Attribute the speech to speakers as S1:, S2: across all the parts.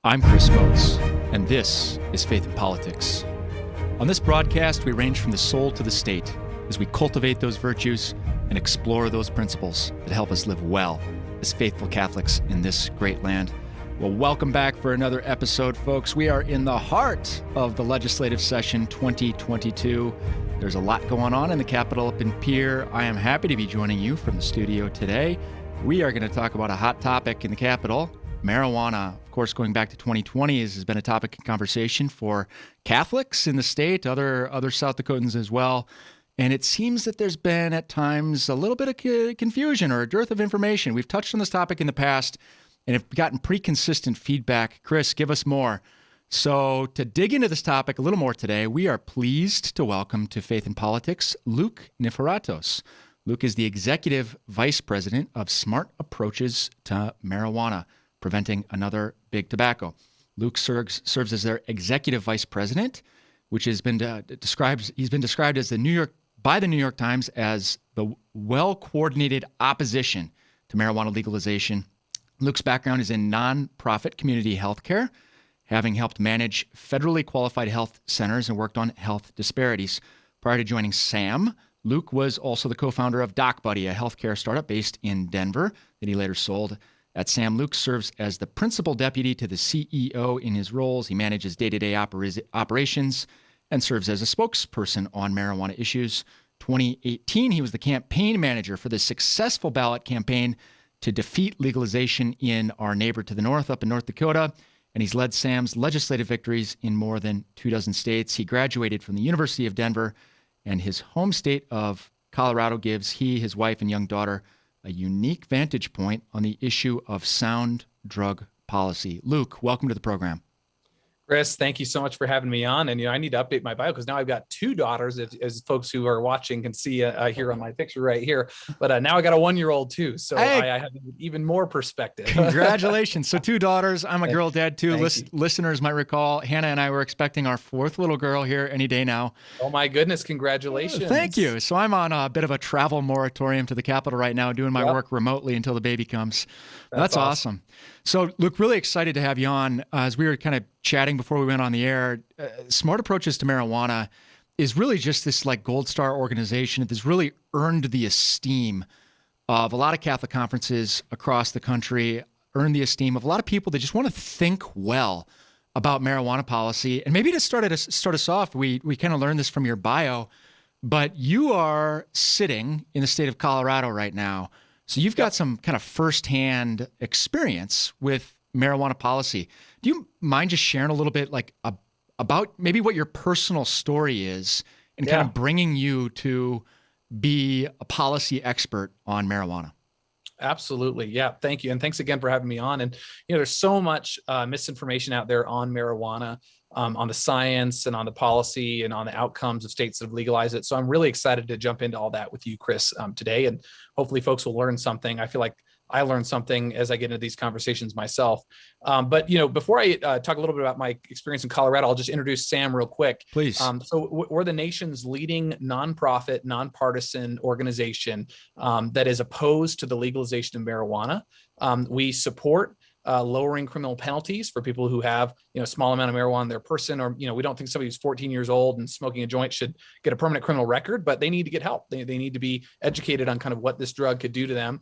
S1: I'm Chris Moats, and this is Faith in Politics. On this broadcast, we range from the soul to the state as we cultivate those virtues and explore those principles that help us live well as faithful Catholics in this great land. Well, welcome back for another episode, folks. We are in the heart of the legislative session 2022. There's a lot going on in the Capitol up in Pierre. I am happy to be joining you from the studio today. We are going to talk about a hot topic in the Capitol, marijuana. Of course, going back to 2020 has been a topic of conversation for Catholics in the state, other South Dakotans as well. And it seems that there's been at times a little bit of confusion or a dearth of information. We've touched on this topic in the past and have gotten pretty consistent feedback. Chris, give us more. So to dig into this topic a little more today, we are pleased to welcome to Faith in Politics, Luke Niforatos. Luke is the Executive Vice President of Smart Approaches to Marijuana, Preventing Another Big Tobacco. Luke serves as their Executive Vice President, which has been described as by the New York Times as the well-coordinated opposition to marijuana legalization. Luke's background is in nonprofit community healthcare, having helped manage federally qualified health centers and worked on health disparities. Prior to joining SAM, Luke was also the co-founder of DocBuddy, a healthcare startup based in Denver that he later sold. At SAM, Luke serves as the principal deputy to the CEO in his roles. He manages day-to-day operations and serves as a spokesperson on marijuana issues. 2018, he was the campaign manager for the successful ballot campaign to defeat legalization in our neighbor to the north, up in North Dakota, and he's led SAM's legislative victories in more than 24 states. He graduated from the University of Denver, and his home state of Colorado gives he, his wife, and young daughter a unique vantage point on the issue of sound drug policy. Luke, welcome to the program.
S2: Chris, thank you so much for having me on. And, I need to update my bio because now I've got two daughters, as folks who are watching can see here on my picture right here. But now I got a 1-year-old too. So I have even more perspective.
S1: Congratulations. So 2 daughters. I'm a girl dad too. Listeners might recall, Hannah and I were expecting our 4th little girl here any day now.
S2: Oh my goodness. Congratulations.
S1: Thank you. So I'm on a bit of a travel moratorium to the Capitol right now, doing my work remotely until the baby comes. That's awesome. So, Luke, really excited to have you on. As we were kind of chatting before we went on the air, Smart Approaches to Marijuana is really just this like gold star organization that's really earned the esteem of a lot of Catholic conferences across the country, earned the esteem of a lot of people that just want to think well about marijuana policy. And maybe to start us off, we kind of learned this from your bio, but you are sitting in the state of Colorado right now. So you've got some kind of firsthand experience with marijuana policy. Do you mind just sharing a little bit about maybe what your personal story is and kind of bringing you to be a policy expert on marijuana?
S2: Absolutely. Yeah. Thank you. And thanks again for having me on. And, there's so much misinformation out there on marijuana, on the science and on the policy and on the outcomes of states that have legalized it. So I'm really excited to jump into all that with you, Chris, today. And hopefully folks will learn something. I feel like I learned something as I get into these conversations myself. But, before I talk a little bit about my experience in Colorado, I'll just introduce SAM real quick.
S1: Please.
S2: So we're the nation's leading nonprofit, nonpartisan organization that is opposed to the legalization of marijuana. We support lowering criminal penalties for people who have, a small amount of marijuana in their person, or, we don't think somebody who's 14 years old and smoking a joint should get a permanent criminal record, but they need to get help. They need to be educated on kind of what this drug could do to them.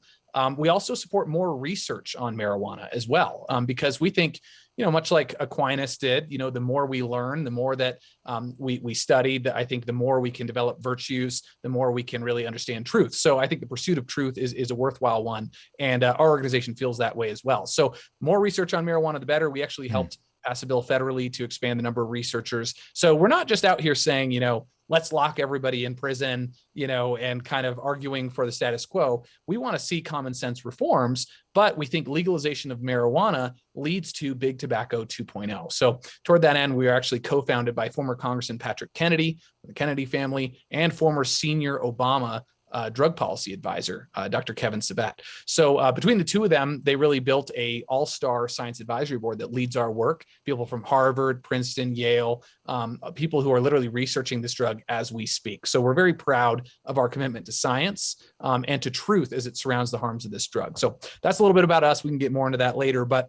S2: We also support more research on marijuana as well, because we think, much like Aquinas did, the more we learn, the more that we study, I think the more we can develop virtues, the more we can really understand truth. So I think the pursuit of truth is a worthwhile one. And our organization feels that way as well. So more research on marijuana, the better. We actually helped pass a bill federally to expand the number of researchers. So we're not just out here saying, let's lock everybody in prison, and kind of arguing for the status quo. We want to see common sense reforms, but we think legalization of marijuana leads to big tobacco 2.0. So toward that end, we are actually co-founded by former Congressman Patrick Kennedy, the Kennedy family, and former senior Obama drug policy advisor, Dr. Kevin Sabat. So between the two of them, they really built a all-star science advisory board that leads our work. People from Harvard, Princeton, Yale, people who are literally researching this drug as we speak. So we're very proud of our commitment to science and to truth as it surrounds the harms of this drug. So that's a little bit about us. We can get more into that later, but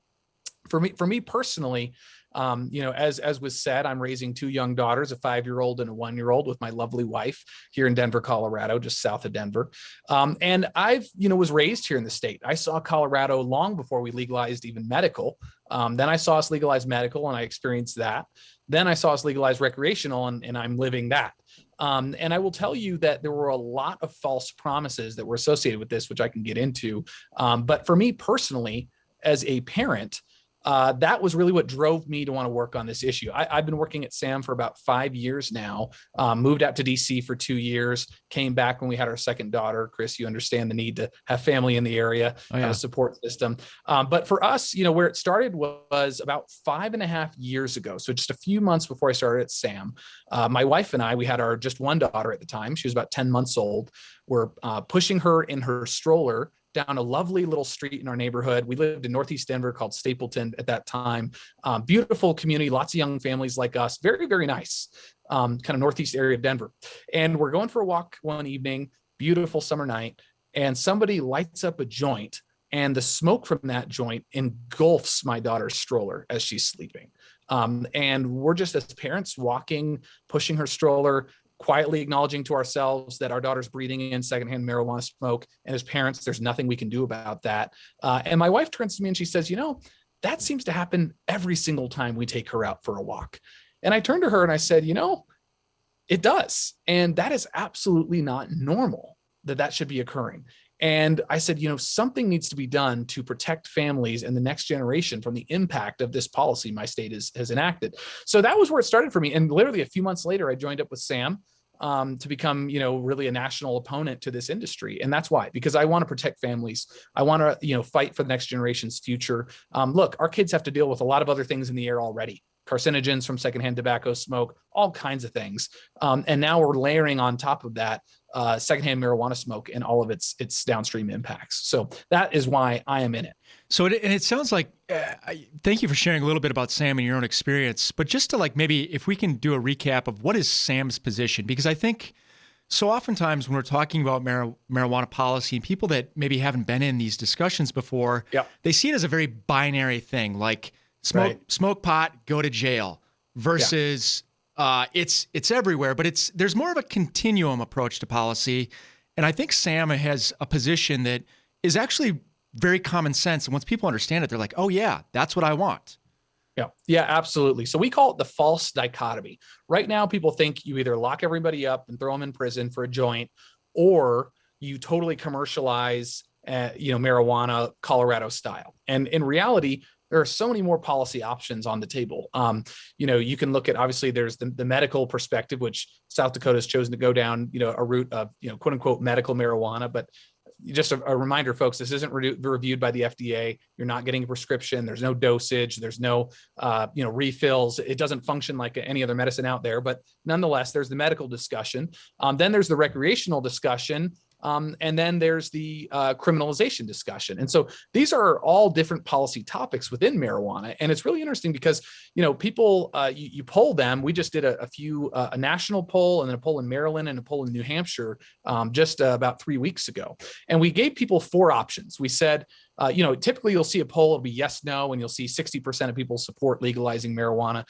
S2: for me personally, as was said, I'm raising two young daughters, a 5-year-old and a 1-year-old, with my lovely wife here in Denver, Colorado, just south of Denver. And I've, was raised here in the state. I saw Colorado long before we legalized even medical. Then I saw us legalize medical, and I experienced that. Then I saw us legalize recreational, and I'm living that. And I will tell you that there were a lot of false promises that were associated with this, which I can get into. But for me personally, as a parent, that was really what drove me to want to work on this issue. I've been working at SAM for about 5 years now, moved out to DC for 2 years, came back when we had our second daughter. Chris, you understand the need to have family in the area, have a support system. But for us, where it started was about 5.5 years ago. So just a few months before I started at SAM, my wife and I, we had our just one daughter at the time. She was about 10 months old. We're pushing her in her stroller down a lovely little street in our neighborhood. We lived in Northeast Denver called Stapleton at that time. Beautiful community, lots of young families like us, very, very nice, kind of Northeast area of Denver. And we're going for a walk one evening, beautiful summer night, and somebody lights up a joint, and the smoke from that joint engulfs my daughter's stroller as she's sleeping. And we're just, as parents, walking, pushing her stroller, quietly acknowledging to ourselves that our daughter's breathing in secondhand marijuana smoke. And as parents, there's nothing we can do about that. And my wife turns to me and she says, that seems to happen every single time we take her out for a walk. And I turned to her and I said, it does. And that is absolutely not normal that should be occurring. And I said, something needs to be done to protect families and the next generation from the impact of this policy my state has enacted. So that was where it started for me. And literally a few months later, I joined up with SAM to become, really a national opponent to this industry. And that's why, because I want to protect families. I want to, fight for the next generation's future. Look, our kids have to deal with a lot of other things in the air already. Carcinogens from secondhand tobacco smoke, all kinds of things. And now we're layering on top of that secondhand marijuana smoke and all of its downstream impacts. So that is why I am in it.
S1: So it sounds like, thank you for sharing a little bit about SAM and your own experience, but just to maybe if we can do a recap of what is SAM's position, because I think so oftentimes when we're talking about marijuana policy, and people that maybe haven't been in these discussions before, they see it as a very binary thing, like smoke pot, go to jail, versus it's everywhere, but there's more of a continuum approach to policy. And I think SAM has a position that is actually very common sense. And once people understand it, they're like, oh yeah, that's what I want.
S2: Yeah, absolutely. So we call it the false dichotomy. Right now, people think you either lock everybody up and throw them in prison for a joint, or you totally commercialize, marijuana Colorado style. And in reality, there are so many more policy options on the table. You can look at, obviously, there's the medical perspective, which South Dakota has chosen to go down, a route of, quote unquote, medical marijuana. But just a reminder, folks, this isn't reviewed by the FDA. You're not getting a prescription. There's no dosage. There's no, refills. It doesn't function like any other medicine out there. But nonetheless, there's the medical discussion. Then there's the recreational discussion. And then there's the criminalization discussion. And so these are all different policy topics within marijuana. And it's really interesting because, people, you poll them. We just did a national poll, and then a poll in Maryland and a poll in New Hampshire just about 3 weeks ago. And we gave people 4 options. We said, typically you'll see a poll, it'll be yes, no, and you'll see 60% of people support legalizing marijuana.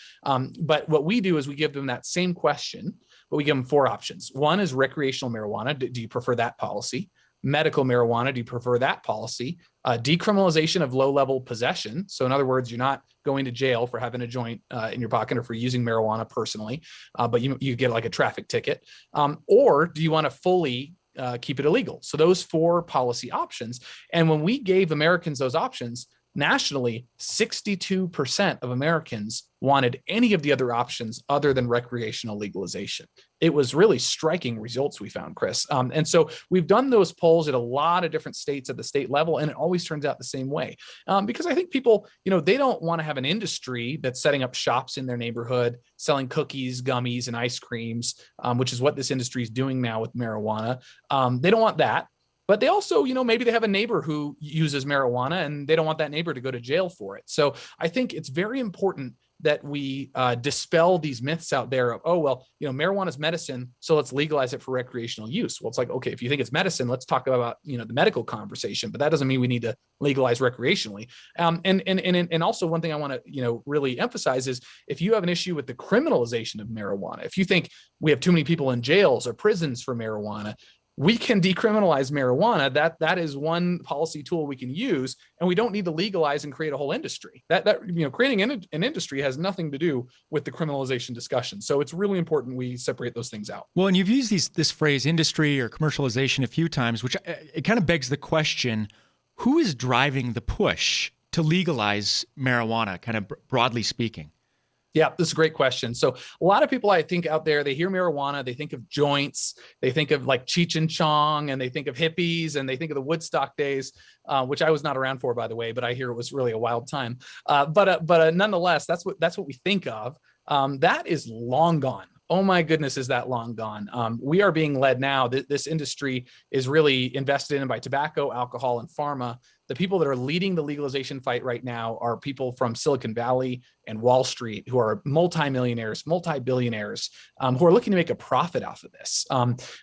S2: But what we do is we give them that same question, but we give them 4 options. One is recreational marijuana. Do you prefer that policy? Medical marijuana. Do you prefer that policy? Decriminalization of low-level possession. So in other words, you're not going to jail for having a joint in your pocket or for using marijuana personally, but you get like a traffic ticket. Or do you want to fully keep it illegal? So those 4 policy options. And when we gave Americans those options, nationally, 62% of Americans wanted any of the other options other than recreational legalization. It was really striking results we found, Chris. And so we've done those polls at a lot of different states at the state level, and it always turns out the same way. Because I think people, they don't want to have an industry that's setting up shops in their neighborhood, selling cookies, gummies, and ice creams, which is what this industry is doing now with marijuana. They don't want that. But they also, maybe they have a neighbor who uses marijuana and they don't want that neighbor to go to jail for it. So I think it's very important that we dispel these myths out there of, oh, well, marijuana is medicine, so let's legalize it for recreational use. Well, it's like, okay, if you think it's medicine, let's talk about, the medical conversation, but that doesn't mean we need to legalize recreationally. And also one thing I want to, really emphasize is if you have an issue with the criminalization of marijuana, if you think we have too many people in jails or prisons for marijuana, we can decriminalize marijuana. That is one policy tool we can use, and we don't need to legalize and create a whole industry. Creating an industry has nothing to do with the criminalization discussion. So it's really important we separate those things out.
S1: Well, and you've used this phrase industry or commercialization a few times, which it kind of begs the question, who is driving the push to legalize marijuana, kind of broadly speaking?
S2: Yeah, this is a great question. So a lot of people I think out there, they hear marijuana, they think of joints, they think of like Cheech and Chong, and they think of hippies, and they think of the Woodstock days, which I was not around for, by the way, but I hear it was really a wild time. But nonetheless, that's what we think of. That is long gone. Oh my goodness, is that long gone? We are being led now. This industry is really invested in by tobacco, alcohol, and pharma. The people that are leading the legalization fight right now are people from Silicon Valley and Wall Street who are multimillionaires, multi-billionaires, who are looking to make a profit off of this.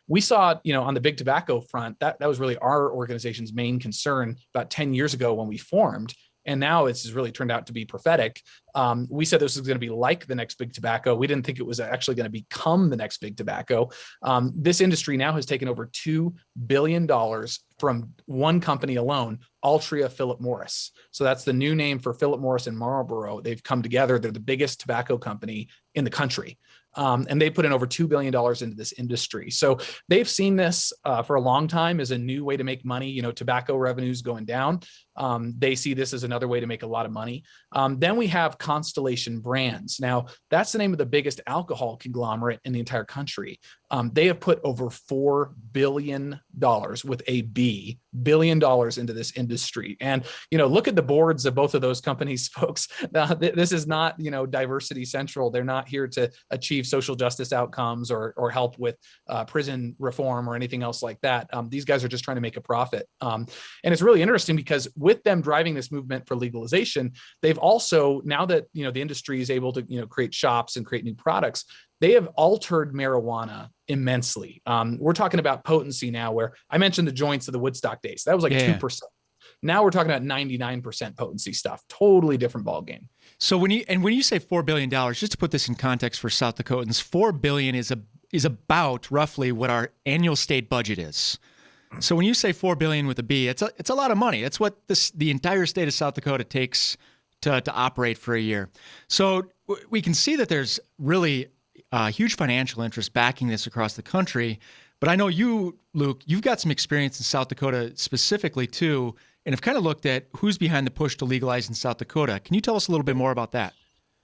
S2: We saw, on the big tobacco front, that was really our organization's main concern about 10 years ago when we formed. And now it's really turned out to be prophetic. We said this was going to be like the next big tobacco. We didn't think it was actually going to become the next big tobacco. This industry now has taken over $2 billion from one company alone, Altria Philip Morris. So that's the new name for Philip Morris and Marlboro. They've come together. They're the biggest tobacco company in the country. And they put in over $2 billion into this industry. So they've seen this for a long time as a new way to make money. Tobacco revenues going down. They see this as another way to make a lot of money. Then we have Constellation Brands. Now, that's the name of the biggest alcohol conglomerate in the entire country. They have put over $4 billion with a B, billion dollars into this industry. And, look at the boards of both of those companies, folks. This is not, diversity central. They're not here to achieve social justice outcomes or help with prison reform or anything else like that. These guys are just trying to make a profit. And it's really interesting because with them driving this movement for legalization, they've also, now that, the industry is able to, create shops and create new products, they have altered marijuana immensely. We're talking about potency now, where I mentioned the joints of the Woodstock days. That was like 2%. Now we're talking about 99% potency stuff. Totally different ballgame.
S1: So when you say $4 billion, just to put this in context for South Dakotans, $4 billion is about roughly what our annual state budget is. So when you say $4 billion with a B, it's a lot of money. That's what the entire state of South Dakota takes to operate for a year. So we can see that there's really huge financial interest backing this across the country. But I know you, Luke, you've got some experience in South Dakota specifically too, and have kind of looked at who's behind the push to legalize in South Dakota. Can you tell us a little bit more about that?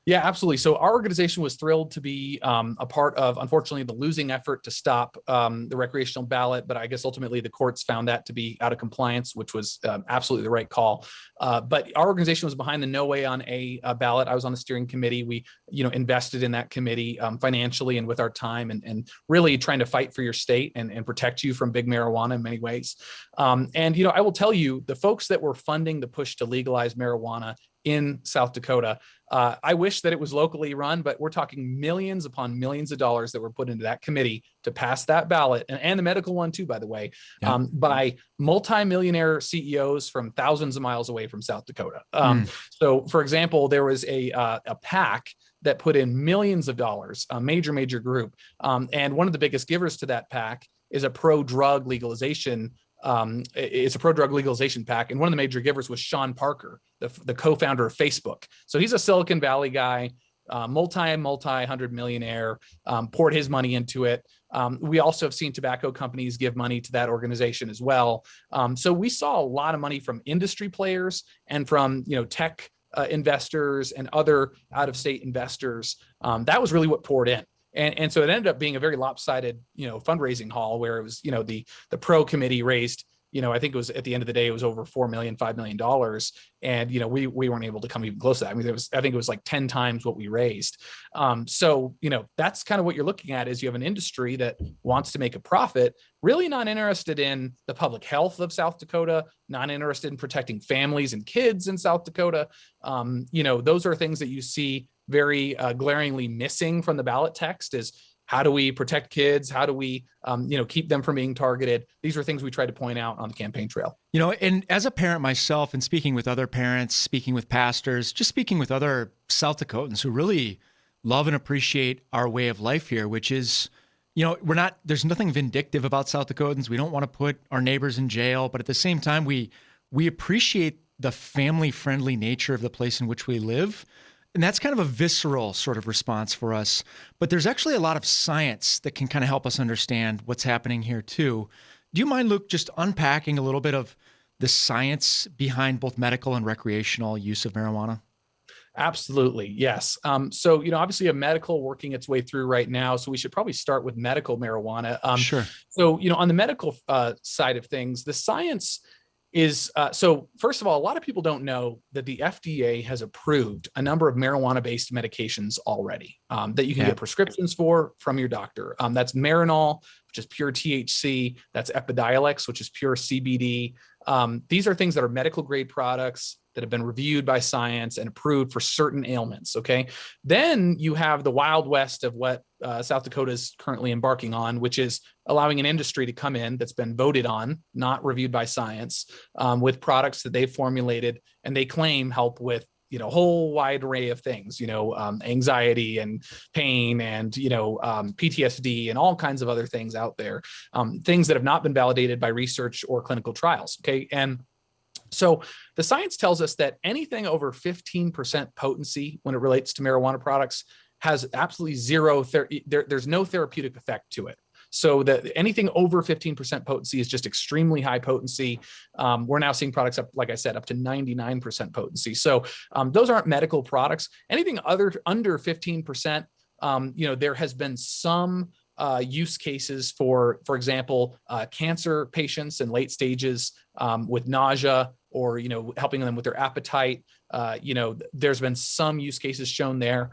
S2: Yeah, absolutely. So our organization was thrilled to be a part of, unfortunately, the losing effort to stop the recreational ballot. But I guess ultimately the courts found that to be out of compliance, which was absolutely the right call. But our organization was behind the No Way on a ballot. I was on the steering committee. We, invested in that committee financially and with our time and really trying to fight for your state and protect you from big marijuana in many ways. And I will tell you, the folks that were funding the push to legalize marijuana in South Dakota, I wish that it was locally run, but we're talking millions upon millions of dollars that were put into that committee to pass that ballot, and the medical one too, by the way, by multimillionaire CEOs from thousands of miles away from South Dakota. So, for example, there was a PAC that put in millions of dollars, a major group, and one of the biggest givers to that PAC is a pro-drug legalization. It's a pro-drug legalization PAC, and one of the major givers was Sean Parker, the co-founder of Facebook. So he's a Silicon Valley guy, multi-hundred millionaire, poured his money into it. We also have seen tobacco companies give money to that organization as well. So we saw a lot of money from industry players and from tech investors and other out-of-state investors. That was really what poured in. And so it ended up being a very lopsided, fundraising haul where it was, the pro committee raised, I think it was at the end of the day, it was over $4 million, $5 million. And, we weren't able to come even close to that. I mean, I think it was like 10 times what we raised. So, that's kind of what you're looking at is you have an industry that wants to make a profit, really not interested in the public health of South Dakota, not interested in protecting families and kids in South Dakota. Those are things that you see very glaringly missing from the ballot text is how do we protect kids? How do we, keep them from being targeted? These are things we try to point out on the campaign trail.
S1: And as a parent myself and speaking with other parents, speaking with pastors, just speaking with other South Dakotans who really love and appreciate our way of life here, which is, there's nothing vindictive about South Dakotans. We don't want to put our neighbors in jail, but at the same time, we appreciate the family-friendly nature of the place in which we live. And that's kind of a visceral sort of response for us. But there's actually a lot of science that can kind of help us understand what's happening here too. Do you mind, Luke, just unpacking a little bit of the science behind both medical and recreational use of marijuana?
S2: Absolutely. Yes. So, obviously a medical working its way through right now. So we should probably start with medical marijuana.
S1: Sure.
S2: So, on the medical side of things, the science is, so first of all, a lot of people don't know that the FDA has approved a number of marijuana-based medications already that you can get prescriptions for from your doctor. That's Marinol, which is pure THC. That's Epidiolex, which is pure CBD. These are things that are medical grade products that have been reviewed by science and approved for certain ailments. Okay. Then you have the Wild West of what South Dakota is currently embarking on, which is allowing an industry to come in that's been voted on, not reviewed by science, with products that they've formulated and they claim help with, a whole wide array of things, anxiety and pain and, PTSD and all kinds of other things out there, things that have not been validated by research or clinical trials. Okay. And so the science tells us that anything over 15% potency when it relates to marijuana products has absolutely zero, there's no therapeutic effect to it. So that anything over 15% potency is just extremely high potency. We're now seeing products up, like I said, up to 99% potency. So those aren't medical products. Anything under 15%, there has been some use cases for example, cancer patients in late stages with nausea or, helping them with their appetite. There's been some use cases shown there.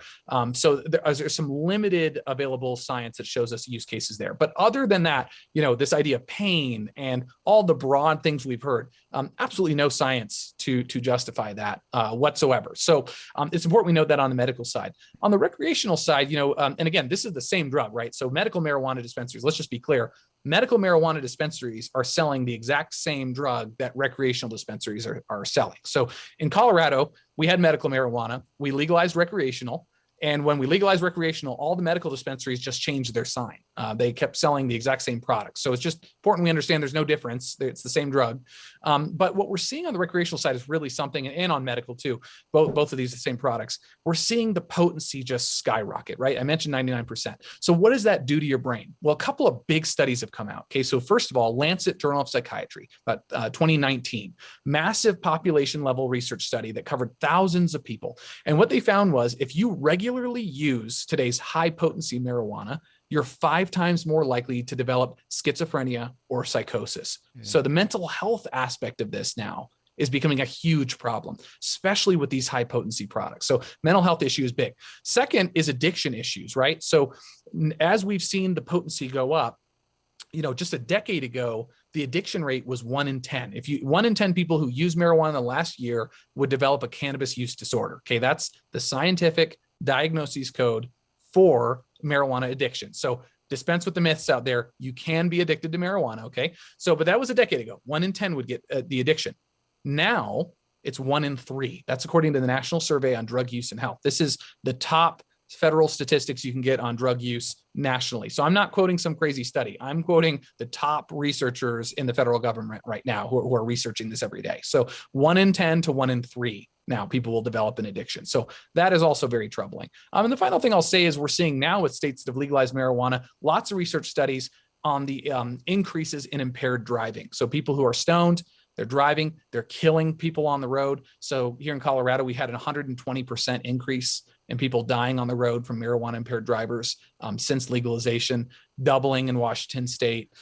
S2: So there's some limited available science that shows us use cases there. But other than that, this idea of pain and all the broad things we've heard, absolutely no science to justify that whatsoever. So it's important we note that on the medical side. On the recreational side, and again, this is the same drug, right? So medical marijuana dispensaries, let's just be clear, medical marijuana dispensaries are selling the exact same drug that recreational dispensaries are selling. So in Colorado, we had medical marijuana, we legalized recreational. And when we legalized recreational, all the medical dispensaries just changed their sign. They kept selling the exact same product. So it's just important we understand there's no difference. It's the same drug. But what we're seeing on the recreational side is really something, and on medical too, both of these are the same products. We're seeing the potency just skyrocket, right? I mentioned 99%. So what does that do to your brain? Well, a couple of big studies have come out. Okay, so first of all, Lancet Journal of Psychiatry, about 2019, massive population level research study that covered thousands of people. And what they found was if you regularly use today's high potency marijuana, you're 5 times more likely to develop schizophrenia or psychosis. So the mental health aspect of this now is becoming a huge problem, especially with these high potency products. So mental health issue is big. Second is addiction issues, right? So as we've seen the potency go up, just a decade ago, the addiction rate was 1 in 10. 1 in 10 people who use marijuana in the last year would develop a cannabis use disorder. Okay, that's the scientific diagnosis code for marijuana addiction. So dispense with the myths out there. You can be addicted to marijuana. Okay. So, but that was a decade ago. 1 in 10 would get the addiction. Now it's 1 in 3. That's according to the National Survey on Drug Use and Health. This is the top federal statistics you can get on drug use nationally. So I'm not quoting some crazy study. I'm quoting the top researchers in the federal government right now who are researching this every day. So 1 in 10 to 1 in 3. Now people will develop an addiction. So that is also very troubling. And the final thing I'll say is we're seeing now with states that have legalized marijuana, lots of research studies on the increases in impaired driving. So people who are stoned, they're driving, they're killing people on the road. So here in Colorado, we had a 120% increase in people dying on the road from marijuana impaired drivers since legalization, doubling in Washington state.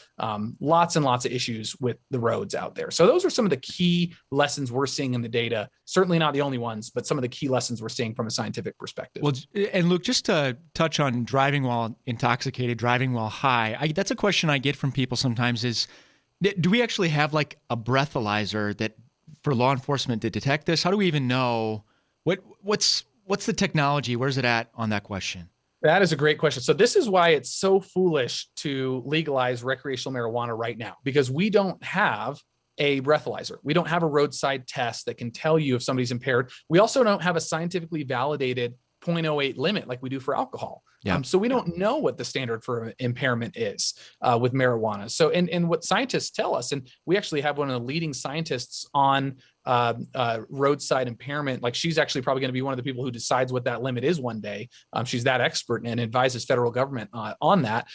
S2: Lots and lots of issues with the roads out there. So those are some of the key lessons we're seeing in the data. Certainly not the only ones, but some of the key lessons we're seeing from a scientific perspective.
S1: Well, and Luke, just to touch on driving while intoxicated, driving while high, that's a question I get from people sometimes is, do we actually have like a breathalyzer that for law enforcement to detect this? How do we even know what's the technology? Where's it at on that question?
S2: That is a great question. So this is why it's so foolish to legalize recreational marijuana right now, because we don't have a breathalyzer. We don't have a roadside test that can tell you if somebody's impaired. We also don't have a scientifically validated 0.08 limit like we do for alcohol.
S1: Yeah.
S2: So we don't know what the standard for impairment is with marijuana. So, and what scientists tell us, and we actually have one of the leading scientists on roadside impairment. Like she's actually probably going to be one of the people who decides what that limit is one day. She's that expert and advises federal government on that.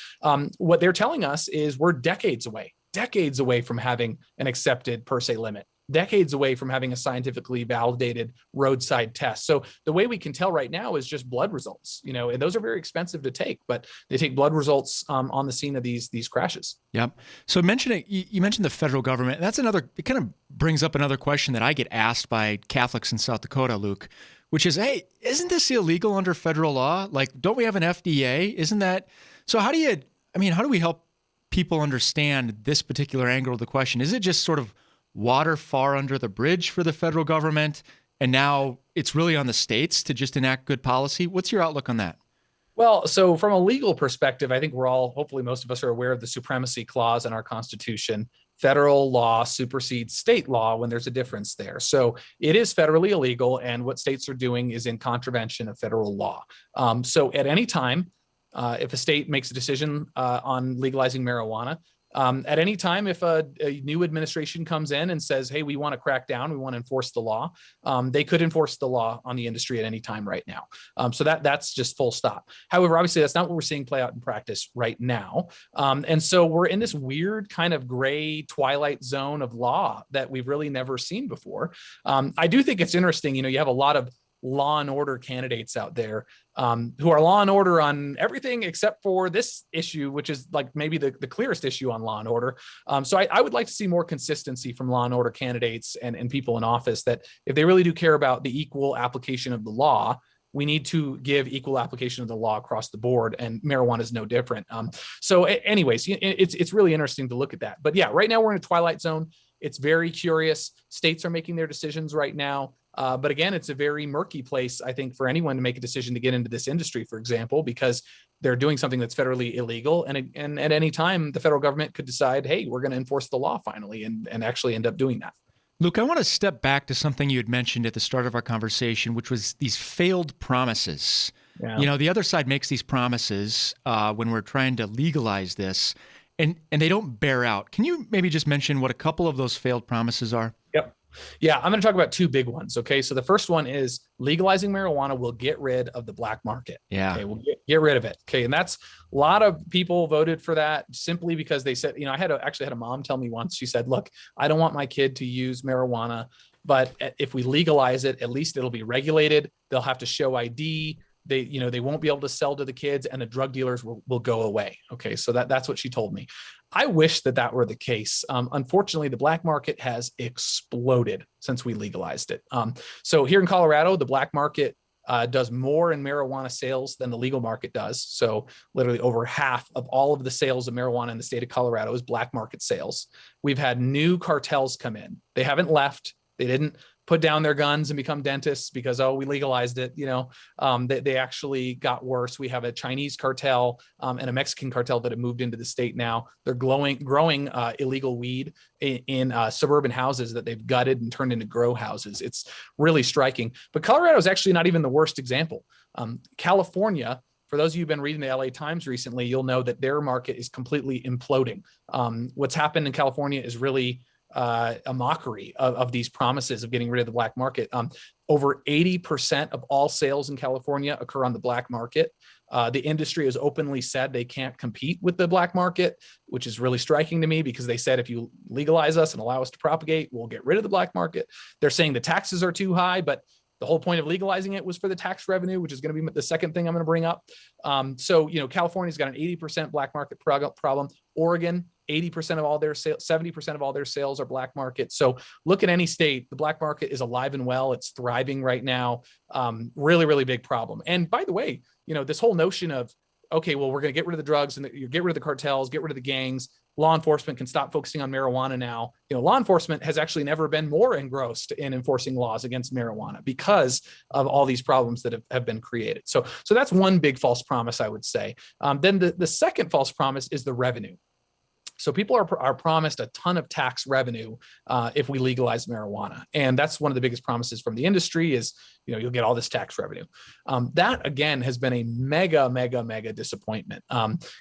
S2: What they're telling us is we're decades away from having an accepted per se limit, decades away from having a scientifically validated roadside test. So the way we can tell right now is just blood results, and those are very expensive to take, but they take blood results on the scene of these crashes.
S1: Yep. So you mentioned the federal government. That's it kind of brings up another question that I get asked by Catholics in South Dakota, Luke, which is, hey, isn't this illegal under federal law? Like, don't we have an FDA? Isn't that? So how do we help people understand this particular angle of the question? Is it just sort of water far under the bridge for the federal government, and now it's really on the states to just enact good policy? What's your outlook on that?
S2: Well, so from a legal perspective, I think hopefully most of us are aware of the supremacy clause in our Constitution. Federal law supersedes state law when there's a difference there. So it is federally illegal, and what states are doing is in contravention of federal law. So at any time, if a state makes a decision on legalizing marijuana, at any time, if a new administration comes in and says, hey, we want to crack down, we want to enforce the law, they could enforce the law on the industry at any time right now. So that's just full stop. However, obviously, that's not what we're seeing play out in practice right now. And so we're in this weird kind of gray twilight zone of law that we've really never seen before. I do think it's interesting, you have a lot of law and order candidates out there who are law and order on everything except for this issue, which is like maybe the clearest issue on law and order. So I would like to see more consistency from law and order candidates and people in office, that if they really do care about the equal application of the law, we need to give equal application of the law across the board, and marijuana is no different. So anyways, it's really interesting to look at that. But yeah, right now we're in a twilight zone. It's very curious. States are making their decisions right now. But again, it's a very murky place, I think, for anyone to make a decision to get into this industry, for example, because they're doing something that's federally illegal. And at any time, the federal government could decide, hey, we're going to enforce the law finally, and actually end up doing that.
S1: Luke, I want to step back to something you had mentioned at the start of our conversation, which was these failed promises. Yeah. The other side makes these promises when we're trying to legalize this, and they don't bear out. Can you maybe just mention what a couple of those failed promises are?
S2: Yep. Yeah, I'm going to talk about two big ones. Okay. So the first one is legalizing marijuana will get rid of the black market.
S1: Yeah.
S2: Okay. We'll get rid of it. Okay. And that's a lot of people voted for that simply because they said, I actually had a mom tell me once, she said, look, I don't want my kid to use marijuana, but if we legalize it, at least it'll be regulated. They'll have to show ID. They won't be able to sell to the kids, and the drug dealers will go away. Okay. So that's what she told me. I wish that were the case. Unfortunately, the black market has exploded since we legalized it. So here in Colorado, the black market does more in marijuana sales than the legal market does. So literally over half of all of the sales of marijuana in the state of Colorado is black market sales. We've had new cartels come in. They haven't left. They didn't put down their guns and become dentists because, we legalized it. They actually got worse. We have a Chinese cartel and a Mexican cartel that have moved into the state now. They're growing illegal weed in suburban houses that they've gutted and turned into grow houses. It's really striking. But Colorado is actually not even the worst example. California, for those of you who've been reading the LA Times recently, you'll know that their market is completely imploding. What's happened in California is really a mockery of these promises of getting rid of the black market. Over 80% of all sales in California occur on the black market. The industry has openly said they can't compete with the black market, which is really striking to me because they said if you legalize us and allow us to propagate, we'll get rid of the black market. They're saying the taxes are too high, but the whole point of legalizing it was for the tax revenue, which is going to be the second thing I'm going to bring up. So, California's got an 80% black market problem. Oregon, 80% of all their sales, 70% of all their sales are black market. So look at any state, the black market is alive and well. It's thriving right now. Really, really big problem. And by the way, this whole notion of, okay, well, we're going to get rid of the drugs and you get rid of the cartels, get rid of the gangs. Law enforcement can stop focusing on marijuana now. Law enforcement has actually never been more engrossed in enforcing laws against marijuana because of all these problems that have been created. So that's one big false promise, I would say. Then the second false promise is the revenue. So people are promised a ton of tax revenue if we legalize marijuana. And that's one of the biggest promises from the industry is, you'll get all this tax revenue. That, again, has been a mega disappointment.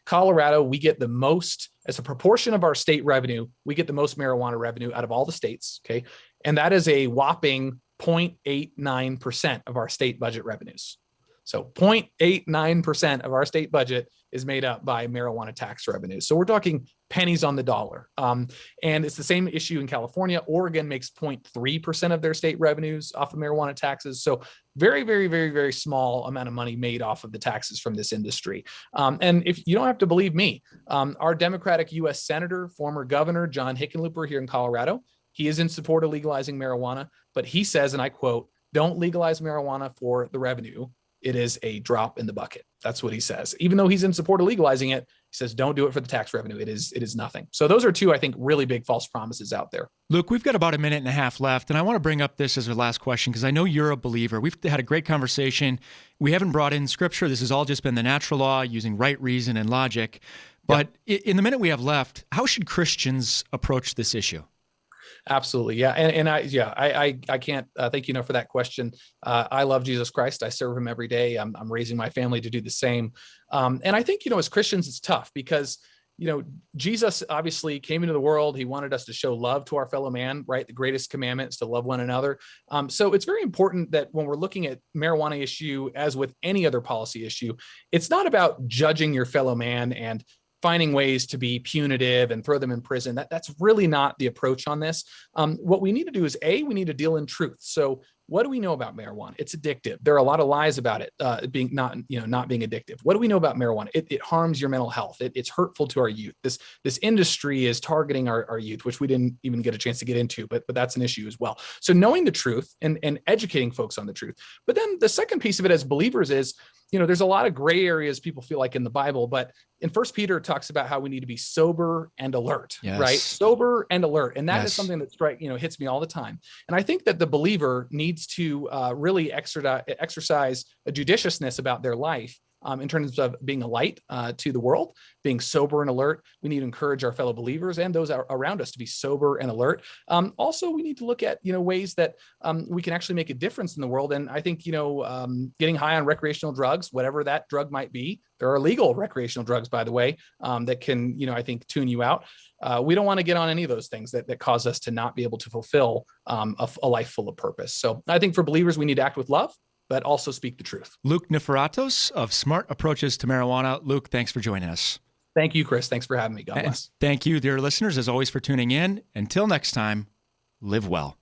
S2: Colorado, we get the most, as a proportion of our state revenue, we get the most marijuana revenue out of all the states, okay? And that is a whopping 0.89% of our state budget revenues. So 0.89% of our state budget is made up by marijuana tax revenue. So we're talking pennies on the dollar. And it's the same issue in California. Oregon makes 0.3% of their state revenues off of marijuana taxes. So very small amount of money made off of the taxes from this industry. And if you don't have to believe me, our Democratic U.S. Senator, former Governor John Hickenlooper here in Colorado, he is in support of legalizing marijuana, but he says, and I quote, "Don't legalize marijuana for the revenue. It is a drop in the bucket." That's what he says. Even though he's in support of legalizing it, he says, don't do it for the tax revenue. It is nothing. So those are two, I think, really big false promises out there.
S1: Luke, we've got about a minute and a half left, and I want to bring up this as our last question because I know you're a believer. We've had a great conversation. We haven't brought in scripture. This has all just been the natural law using right reason and logic. But in the minute we have left, how should Christians approach this issue?
S2: Absolutely. Yeah. And I can't thank you for that question. I love Jesus Christ. I serve him every day. I'm raising my family to do the same. And I think, as Christians, it's tough because, Jesus obviously came into the world. He wanted us to show love to our fellow man, right? The greatest commandment is to love one another. So it's very important that when we're looking at marijuana issue, as with any other policy issue, it's not about judging your fellow man and finding ways to be punitive and throw them in prison. That's really not the approach on this. What we need to do is we need to deal in truth. So what do we know about marijuana? It's addictive. There are a lot of lies about it being not being addictive. What do we know about marijuana? It harms your mental health. It's hurtful to our youth. This industry is targeting our youth, which we didn't even get a chance to get into, but that's an issue as well. So knowing the truth and educating folks on the truth. But then the second piece of it as believers is, there's a lot of gray areas people feel like in the Bible, but in 1 Peter, it talks about how we need to be sober and alert, right? Sober and alert. And that is something that hits me all the time. And I think that the believer needs to really exercise a judiciousness about their life in terms of being a light to the world, being sober and alert. We need to encourage our fellow believers and those around us to be sober and alert. Also, we need to look at, ways that we can actually make a difference in the world. And I think, getting high on recreational drugs, whatever that drug might be, there are legal recreational drugs, by the way, that can, I think, tune you out. We don't want to get on any of those things that cause us to not be able to fulfill a life full of purpose. So I think for believers, we need to act with love, but also speak the truth.
S1: Luke Niforatos of Smart Approaches to Marijuana. Luke, thanks for joining us.
S2: Thank you, Chris. Thanks for having me. God bless.
S1: Thank you, dear listeners, as always, for tuning in. Until next time, live well.